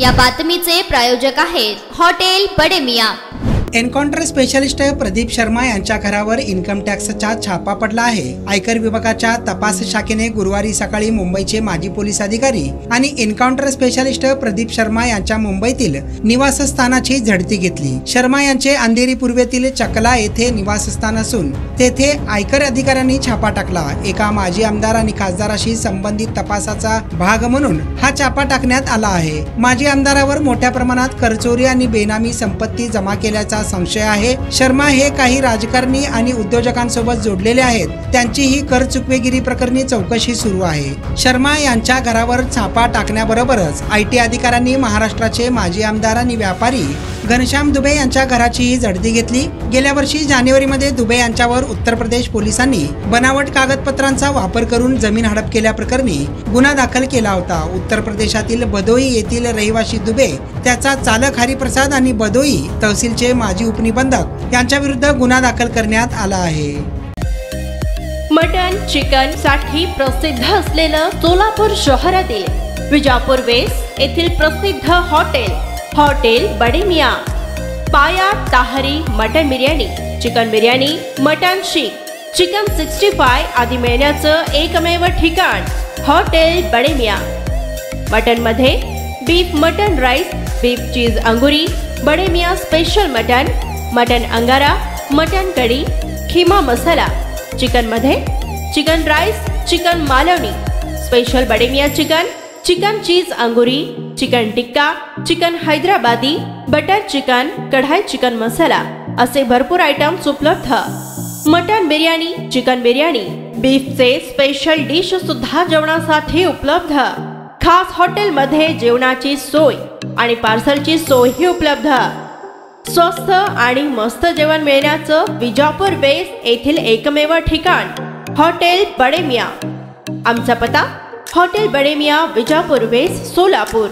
या बातमीचे प्रायोजक आहेत हॉटेल बडे मियां। एन्काउंटर स्पेशलिस्ट प्रदीप शर्मा यांच्या घरावर इन्कम टॅक्सचा छापा पडला आहे। आयकर विभागाच्या तपास शाखेने गुरुवारी सकाळी मुंबईचे माजी पोलीस अधिकारी आणि एन्काउंटर स्पेशलिस्ट प्रदीप शर्मा यांच्या मुंबईतील निवासस्थानाची झडती घेतली। शर्मा यांचे अंधेरी पूर्वेतील चकला येथे निवासस्थान असून तेथे आयकर अधिकाऱ्यांनी छापा टाकला। एका माजी आमदार आणि खासदाराशी संबंधित तपासाचा भाग म्हणून हा छापा टाकण्यात आला आहे। माजी आमदारावर मोठ्या प्रमाणात करचोरी आणि बेनामी संपत्ती जमा केल्याचा संशय आहे। शर्मा हे काही राजकारणी आणि उद्योजकांसोबत जोडलेले आहेत। त्यांची ही कर चुकवेगिरी प्रकरणी चौकशी सुरू आहे। शर्मा यांच्या घरावर छापा टाकण्याबरोबरच आयटी अधिकाऱ्यांनी महाराष्ट्राचे माजी आमदार आणि व्यापारी घनश्याम दुबे यांच्या घराचीही झडती घेतली। गेल्या वर्षी जानेवारीमध्ये दुबे यांच्यावर उत्तर प्रदेश पोलिसांनी बनावट कागदपत्रांचा वापर करून जमीन हडप केल्याप्रकरणी गुन्हा दाखल केला होता। उत्तर प्रदेशातील बदोई येथील रहिवासी दुबे, त्याचा चालक हरिप्रसाद आणि बदोई तहसीलचे माजी उपनिबंधक यांच्या विरुद्ध गुन्हा दाखल करण्यात आला आहे। मटन चिकन साठी प्रसिद्ध असलेलं सोलापूर शहरातील विजापूर वेस्ट येथील प्रसिद्ध हॉटेल बडे मियां। पाया ताहरी mutton biryani, chicken biryani, mutton शीख, चिकन 65 आदी मिळण्याचं एकमेव ठिकाण हॉटेल बडे मियां। मटन मध्ये beef mutton rice, beef cheese अंगुरी, बडे मियां स्पेशल मटन अंगारा, मटन कढी, खीमा मसाला। चिकन मध्ये chicken rice, chicken Malvani, special Bade Miyan chicken cheese अंगुरी, chicken tikka, chicken Hyderabadi, butter chicken, कढाई चिकन मसाला असे भरपूर आयटम्स उपलब्ध। मटन बिर्याणी, चिकन बिर्याणी, बीफचे स्पेशल डिश सुद्धा जेवणासाठी उपलब्ध। खास हॉटेल मध्ये जेवणाची सोय आणि पार्सलची सोयही उपलब्ध। स्वस्त आणि मस्त जेवण मिळण्याचं विजापूर वेस्ट येथील एकमेव ठिकाण हॉटेल बडे मियां। आमचा पत्ता हॉटेल बडे मियां, विजापूर वेस्ट, सोलापूर।